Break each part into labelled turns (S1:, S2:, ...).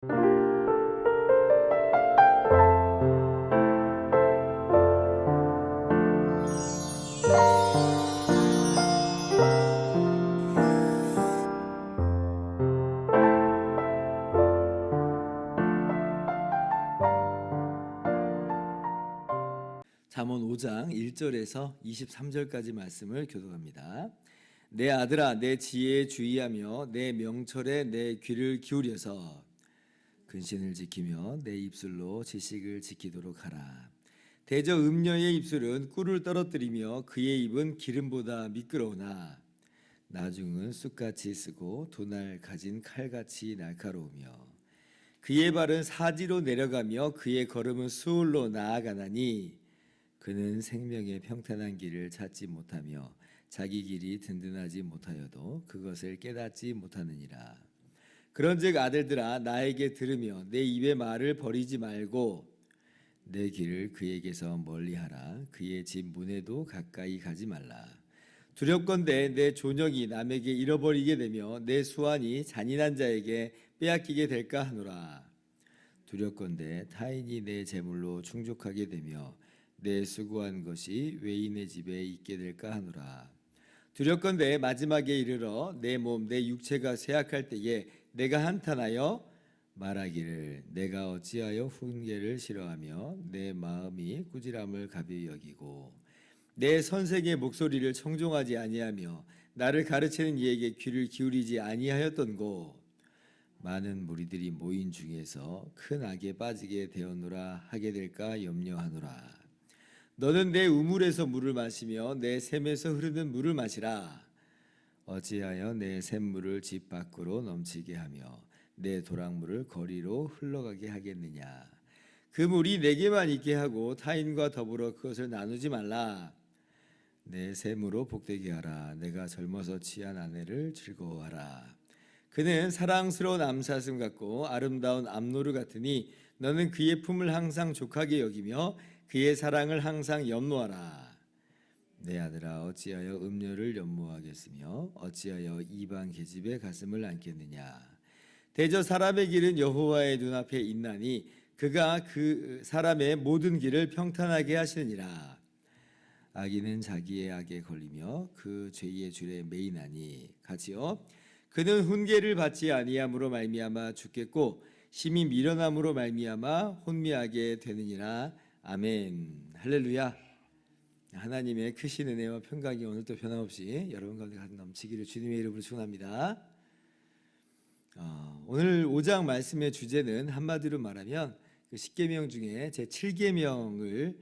S1: 잠언 5장 1절에서 23절까지 말씀을 교독합니다. 내 아들아, 내 지혜에 주의하며 내 명철에 내 귀를 기울여서 근신을 지키며 내 입술로 지식을 지키도록 하라. 대저 음녀의 입술은 꿀을 떨어뜨리며 그의 입은 기름보다 미끄러우나 나중은 쑥같이 쓰고 두 날 가진 칼같이 날카로우며 그의 발은 사지로 내려가며 그의 걸음은 수울로 나아가나니 그는 생명의 평탄한 길을 찾지 못하며 자기 길이 든든하지 못하여도 그것을 깨닫지 못하느니라. 그런즉 아들들아, 나에게 들으며 내 입의 말을 버리지 말고 내 길을 그에게서 멀리하라. 그의 집 문에도 가까이 가지 말라. 두렵건대 내 존영이 남에게 잃어버리게 되며 내 수완이 잔인한 자에게 빼앗기게 될까 하노라. 두렵건대 타인이 내 재물로 충족하게 되며 내 수고한 것이 외인의 집에 있게 될까 하노라. 두렵건대 마지막에 이르러 내 몸 내 육체가 쇠약할 때에 내가 한탄하여 말하기를 내가 어찌하여 훈계를 싫어하며 내 마음이 꾸지람을 가벼이 여기고 내 선생의 목소리를 청종하지 아니하며 나를 가르치는 이에게 귀를 기울이지 아니하였던고. 많은 무리들이 모인 중에서 큰 악에 빠지게 되었노라 하게 될까 염려하노라. 너는 내 우물에서 물을 마시며 내 샘에서 흐르는 물을 마시라. 어찌하여 내 샘물을 집 밖으로 넘치게 하며 내 도랑물을 거리로 흘러가게 하겠느냐. 그 물이 내게만 있게 하고 타인과 더불어 그것을 나누지 말라. 내 샘으로 복되게 하라. 내가 젊어서 취한 아내를 즐거워하라. 그는 사랑스러운 암사슴 같고 아름다운 암노루 같으니 너는 그의 품을 항상 족하게 여기며 그의 사랑을 항상 염노하라. 내 아들아, 어찌하여 음료를 염모하겠으며 어찌하여 이방 계집의 가슴을 안겠느냐. 대저 사람의 길은 여호와의 눈앞에 있나니 그가 그 사람의 모든 길을 평탄하게 하시느니라. 악인은 자기의 악에 걸리며 그 죄의 줄에 매이나니 같이요. 그는 훈계를 받지 아니함으로 말미암아 죽겠고 심히 미련함으로 말미암아 혼미하게 되느니라. 아멘. 할렐루야. 하나님의 크신 은혜와 평강이 오늘도 변함없이 여러분 가운데 가득 넘치기를 주님의 이름으로 축원합니다. 오늘 5장 말씀의 주제는 한마디로 말하면 그 10계명 중에 제 7계명을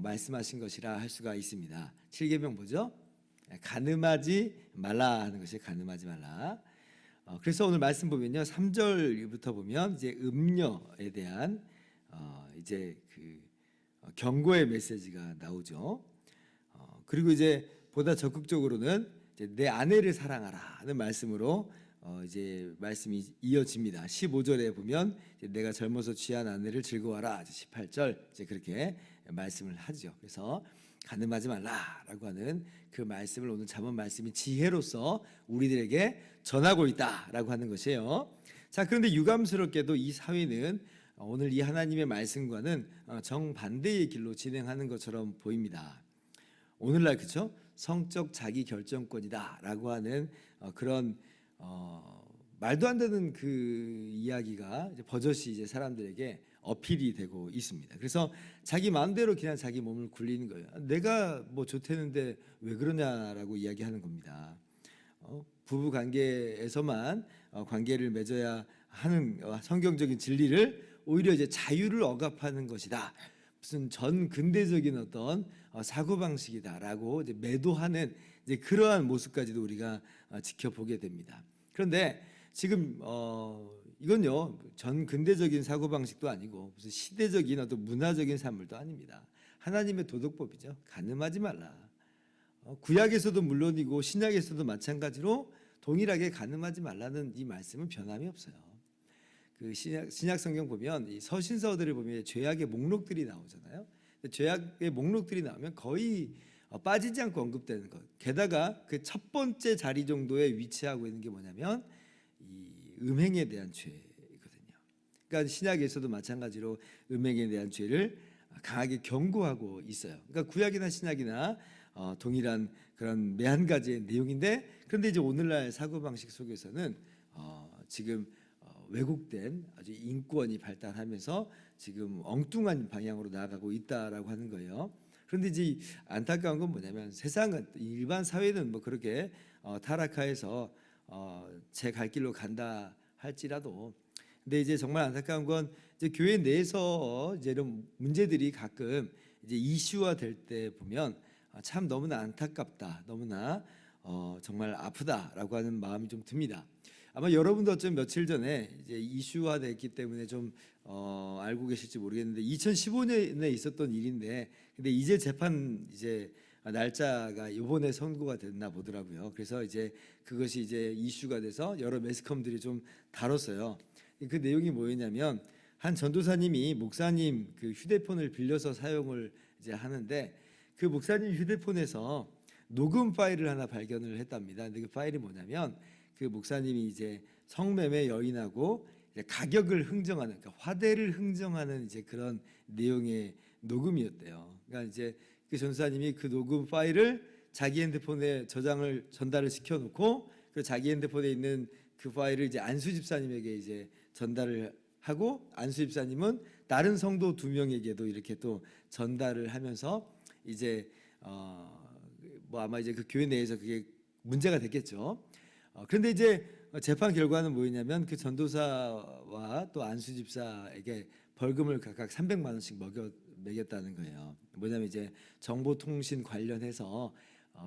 S1: 말씀하신 것이라 할 수가 있습니다. 7계명 뭐죠? 간음하지 말라 하는 것이 간음하지 말라. 그래서 오늘 말씀 보면요, 3절부터 보면 이제 음녀에 대한 이제 그 경고의 메시지가 나오죠. 그리고 이제 보다 적극적으로는 이제 내 아내를 사랑하라는 말씀으로 이제 말씀이 이어집니다. 15절에 보면 이제 내가 젊어서 취한 아내를 즐거워하라. 18절 이제 그렇게 말씀을 하죠. 그래서 간음하지 말라라고 하는 그 말씀을 오늘 잠언 말씀이 지혜로서 우리들에게 전하고 있다라고 하는 것이에요. 자, 그런데 유감스럽게도 이 사회는 오늘 이 하나님의 말씀과는 정반대의 길로 진행하는 것처럼 보입니다. 오늘날 그렇죠? 성적 자기 결정권이다라고 하는 그런 말도 안 되는 그 이야기가 이제 버젓이 이제 사람들에게 어필이 되고 있습니다. 그래서 자기 마음대로 그냥 자기 몸을 굴리는 거예요. 내가 뭐 좋다는데 왜 그러냐라고 이야기하는 겁니다. 부부 관계에서만 관계를 맺어야 하는 성경적인 진리를 오히려 이제 자유를 억압하는 것이다. 무슨 전 근대적인 어떤 사고 방식이다라고 이제 매도하는 이제 그러한 모습까지도 우리가 지켜보게 됩니다. 그런데 지금 이건요, 전 근대적인 사고 방식도 아니고 무슨 시대적인 어떤 문화적인 산물도 아닙니다. 하나님의 도덕법이죠. 간음하지 말라. 구약에서도 물론이고 신약에서도 마찬가지로 동일하게 간음하지 말라는 이 말씀은 변함이 없어요. 그 신약 성경 보면 이 서신서들을 보면 죄악의 목록들이 나오잖아요. 죄악의 목록들이 나오면 거의 빠지지 않고 언급되는 것. 게다가 그 첫 번째 자리 정도에 위치하고 있는 게 뭐냐면 이 음행에 대한 죄이거든요. 그러니까 신약에서도 마찬가지로 음행에 대한 죄를 강하게 경고하고 있어요. 그러니까 구약이나 신약이나 동일한 그런 매한 가지의 내용인데, 그런데 이제 오늘날 사고 방식 속에서는 지금 왜곡된 아주 인권이 발달하면서 지금 엉뚱한 방향으로 나아가고 있다라고 하는 거예요. 그런데 이제 안타까운 건 뭐냐면, 세상은, 일반 사회는 뭐 그렇게 타락하여서 제 갈 길로 간다 할지라도, 근데 이제 정말 안타까운 건 이제 교회 내에서 이제 이런 문제들이 가끔 이제 이슈화 될 때 보면 참 너무나 안타깝다, 너무나 정말 아프다라고 하는 마음이 좀 듭니다. 아마 여러분도 어쩌면 며칠 전에 이제 이슈화 됐기 때문에 좀 알고 계실지 모르겠는데, 2015년에 있었던 일인데, 근데 이제 재판 이제 날짜가 이번에 선고가 됐나 보더라고요. 그래서 이제 그것이 이제 이슈가 돼서 여러 매스컴들이 좀 다뤘어요. 그 내용이 뭐였냐면, 한 전도사님이 목사님 그 휴대폰을 빌려서 사용을 이제 하는데, 그 목사님 휴대폰에서 녹음 파일을 하나 발견을 했답니다. 근데 그 파일이 뭐냐면, 그 목사님이 이제 성매매 여인하고 이제 가격을 흥정하는, 그러니까 화대를 흥정하는 이제 그런 내용의 녹음이었대요. 그러니까 이제 그 전도사님이 그 녹음 파일을 자기 핸드폰에 전달을 시켜놓고, 그 자기 핸드폰에 있는 그 파일을 이제 안수 집사님에게 이제 전달을 하고, 안수 집사님은 다른 성도 2명에게도 이렇게 또 전달을 하면서 이제 뭐 아마 이제 그 교회 내에서 그게 문제가 됐겠죠. 그런데 이제 재판 결과는 뭐였냐면, 그 전도사와 또 안수 집사에게 벌금을 각각 300만 원씩 매겼다는 거예요. 뭐냐면 이제 정보통신 관련해서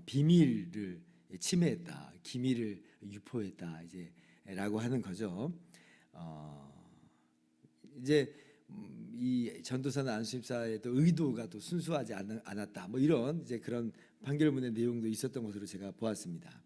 S1: 비밀을 침해했다, 기밀을 유포했다 이제라고 하는 거죠. 이제 이 전도사나 안수집사의 또 의도가 또 순수하지 않았다, 뭐 이런 이제 그런 판결문의 내용도 있었던 것으로 제가 보았습니다.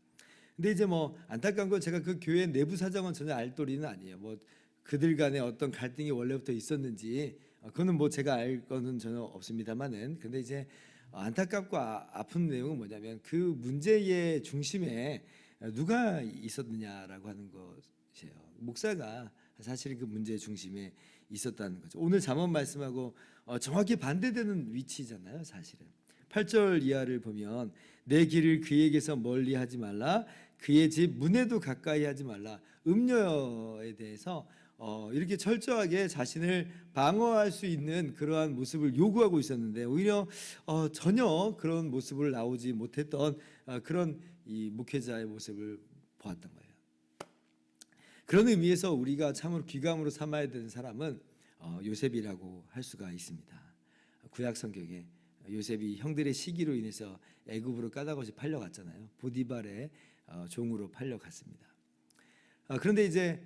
S1: 근데 이제 뭐 안타까운 건, 제가 그 교회 내부 사정은 전혀 알 도리는 아니에요. 뭐 그들 간에 어떤 갈등이 원래부터 있었는지 그거는 뭐 제가 알 거는 전혀 없습니다만은, 근데 이제 안타깝고 아픈 내용은 뭐냐면, 그 문제의 중심에 누가 있었느냐라고 하는 것이에요. 목사가 사실은 그 문제의 중심에 있었다는 거죠. 오늘 잠언 말씀하고 정확히 반대되는 위치잖아요, 사실은. 8절 이하를 보면, 내 길을 그에게서 멀리 하지 말라, 그의 집 문에도 가까이 하지 말라. 음녀에 대해서 이렇게 철저하게 자신을 방어할 수 있는 그러한 모습을 요구하고 있었는데, 오히려 전혀 그런 모습을 나오지 못했던 그런 이 목회자의 모습을 보았던 거예요. 그런 의미에서 우리가 참으로 귀감으로 삼아야 되는 사람은 요셉이라고 할 수가 있습니다. 구약 성경에 요셉이 형들의 시기로 인해서 애굽으로 까닭없이 팔려갔잖아요. 보디발의 종으로 팔려갔습니다. 그런데 이제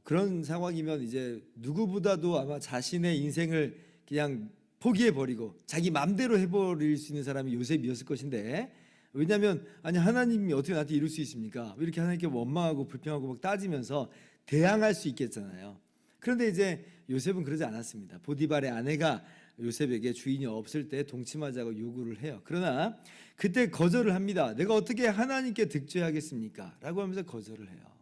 S1: 그런 상황이면 이제 누구보다도 아마 자신의 인생을 그냥 포기해 버리고 자기 마음대로 해버릴 수 있는 사람이 요셉이었을 것인데, 왜냐하면 아니 하나님이 어떻게 나한테 이룰 수 있습니까? 이렇게 하나님께 원망하고 불평하고 막 따지면서 대항할 수 있겠잖아요. 그런데 이제 요셉은 그러지 않았습니다. 보디발의 아내가 요셉에게 주인이 없을 때 동침하자고 요구를 해요. 그러나 그때 거절을 합니다. 내가 어떻게 하나님께 득죄하겠습니까? 라고 하면서 거절을 해요.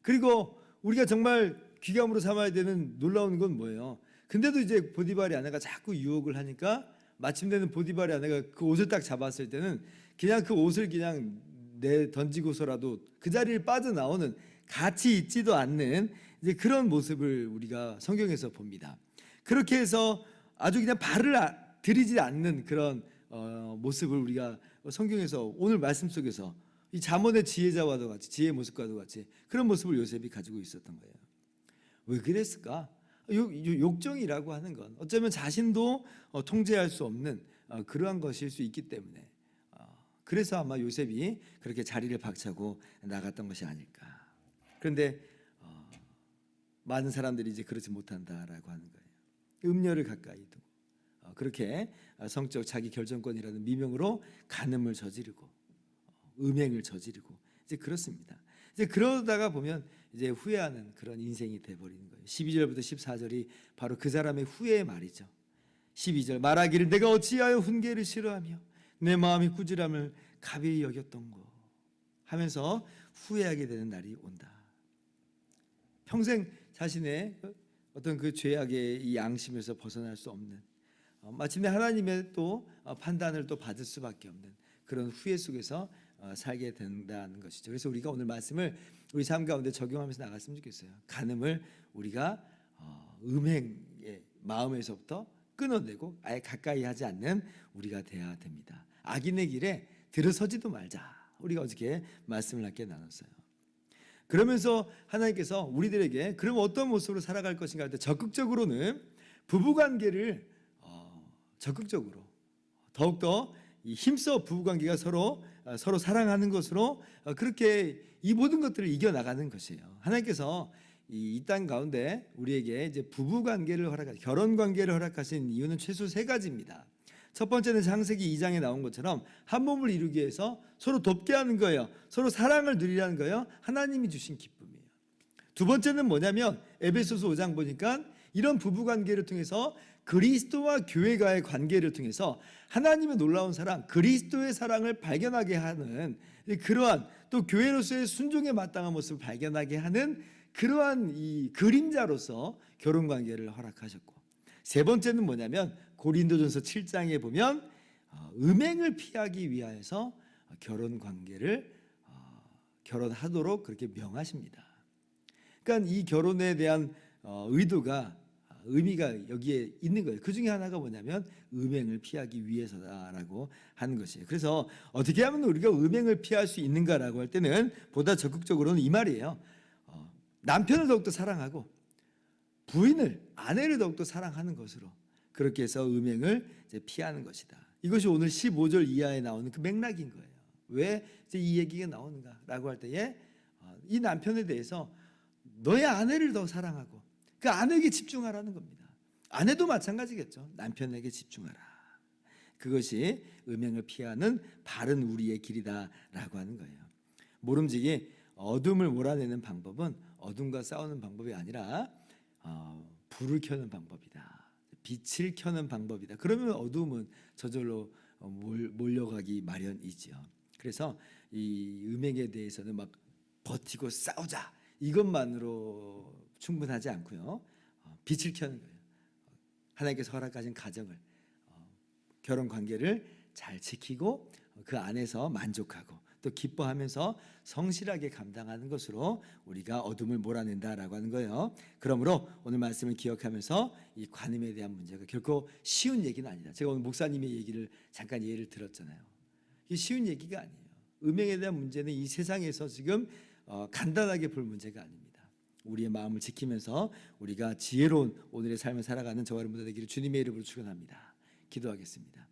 S1: 그리고 우리가 정말 귀감으로 삼아야 되는 놀라운 건 뭐예요? 근데도 이제 보디발의 아내가 자꾸 유혹을 하니까, 마침내는 보디발의 아내가 그 옷을 딱 잡았을 때는 그냥 그 옷을 그냥 던지고서라도 그 자리를 빠져나오는, 같이 있지도 않는 이제 그런 모습을 우리가 성경에서 봅니다. 그렇게 해서 아주 그냥 발을 들이지 않는 그런 모습을 우리가 성경에서 오늘 말씀 속에서 이 잠언의 지혜자와도 같이, 지혜의 모습과도 같이 그런 모습을 요셉이 가지고 있었던 거예요. 왜 그랬을까? 욕정이라고 하는 건 어쩌면 자신도 통제할 수 없는 그러한 것일 수 있기 때문에, 그래서 아마 요셉이 그렇게 자리를 박차고 나갔던 것이 아닐까. 그런데 많은 사람들이 이제 그렇지 못한다라고 하는 거예요. 음녀를 가까이 두고 그렇게 성적 자기 결정권이라는 미명으로 간음을 저지르고 음행을 저지르고 이제 그렇습니다. 이제 그러다가 보면 이제 후회하는 그런 인생이 돼버리는 거예요. 12절부터 14절이 바로 그 사람의 후회의 말이죠. 12절, 말하기를 내가 어찌하여 훈계를 싫어하며 내 마음이 꾸지람을 가벼이 여겼던고 하면서 후회하게 되는 날이 온다. 평생 자신의 어떤 그 죄악의 이 양심에서 벗어날 수 없는 마침내 하나님의 또 판단을 또 받을 수밖에 없는 그런 후회 속에서 살게 된다는 것이죠. 그래서 우리가 오늘 말씀을 우리 삶 가운데 적용하면서 나갔으면 좋겠어요. 간음을 우리가 음행의 마음에서부터 끊어내고 아예 가까이 하지 않는 우리가 돼야 됩니다. 악인의 길에 들어서지도 말자. 우리가 어저께 말씀을 함께 나눴어요. 그러면서 하나님께서 우리들에게 그럼 어떤 모습으로 살아갈 것인가 할 때 적극적으로는 부부관계를 적극적으로 더욱더 힘써 부부관계가 서로 사랑하는 것으로 그렇게 이 모든 것들을 이겨나가는 것이에요. 하나님께서 이 땅 가운데 우리에게 이제 부부관계를 허락하신 결혼관계를 허락하신 이유는 최소 세 가지입니다. 첫 번째는 창세기 2장에 나온 것처럼 한 몸을 이루기 위해서 서로 돕게 하는 거예요. 서로 사랑을 누리라는 거예요. 하나님이 주신 기쁨이에요. 두 번째는 뭐냐면 에베소서 5장 보니까 이런 부부관계를 통해서 그리스도와 교회가의 관계를 통해서 하나님의 놀라운 사랑, 그리스도의 사랑을 발견하게 하는 그러한 또 교회로서의 순종에 마땅한 모습을 발견하게 하는 그러한 이 그림자로서 결혼관계를 허락하셨고, 세 번째는 뭐냐면 고린도전서 7장에 보면 음행을 피하기 위하여서 결혼관계를 결혼하도록 그렇게 명하십니다. 그러니까 이 결혼에 대한 의미가 여기에 있는 거예요. 그 중에 하나가 뭐냐면 음행을 피하기 위해서다라고 하는 것이에요. 그래서 어떻게 하면 우리가 음행을 피할 수 있는가라고 할 때는 보다 적극적으로는 이 말이에요. 남편을 더욱더 사랑하고 아내를 더욱더 사랑하는 것으로 그렇게 해서 음행을 이제 피하는 것이다. 이것이 오늘 15절 이하에 나오는 그 맥락인 거예요. 왜 이제 이 얘기가 나오는가라고 할 때에 이 남편에 대해서 너의 아내를 더 사랑하고 그 아내에게 집중하라는 겁니다. 아내도 마찬가지겠죠. 남편에게 집중하라. 그것이 음행을 피하는 바른 우리의 길이다라고 하는 거예요. 모름지기 어둠을 몰아내는 방법은 어둠과 싸우는 방법이 아니라 불을 켜는 방법이다. 빛을 켜는 방법이다. 그러면 어둠은 저절로 몰려가기 마련이지요. 그래서 이 음행에 대해서는 막 버티고 싸우자 이것만으로 충분하지 않고요. 빛을 켜는 거예요. 하나님께서 허락하신 가정을 결혼 관계를 잘 지키고 그 안에서 만족하고 또 기뻐하면서 성실하게 감당하는 것으로 우리가 어둠을 몰아낸다라고 하는 거예요. 그러므로 오늘 말씀을 기억하면서 이 간음에 대한 문제가 결코 쉬운 얘기는 아니다. 제가 오늘 목사님의 얘기를 잠깐 예를 들었잖아요. 이게 쉬운 얘기가 아니에요. 음행에 대한 문제는 이 세상에서 지금 간단하게 볼 문제가 아닙니다. 우리의 마음을 지키면서 우리가 지혜로운 오늘의 삶을 살아가는 저와 여러분들 되기를 주님의 이름으로 축원합니다. 기도하겠습니다.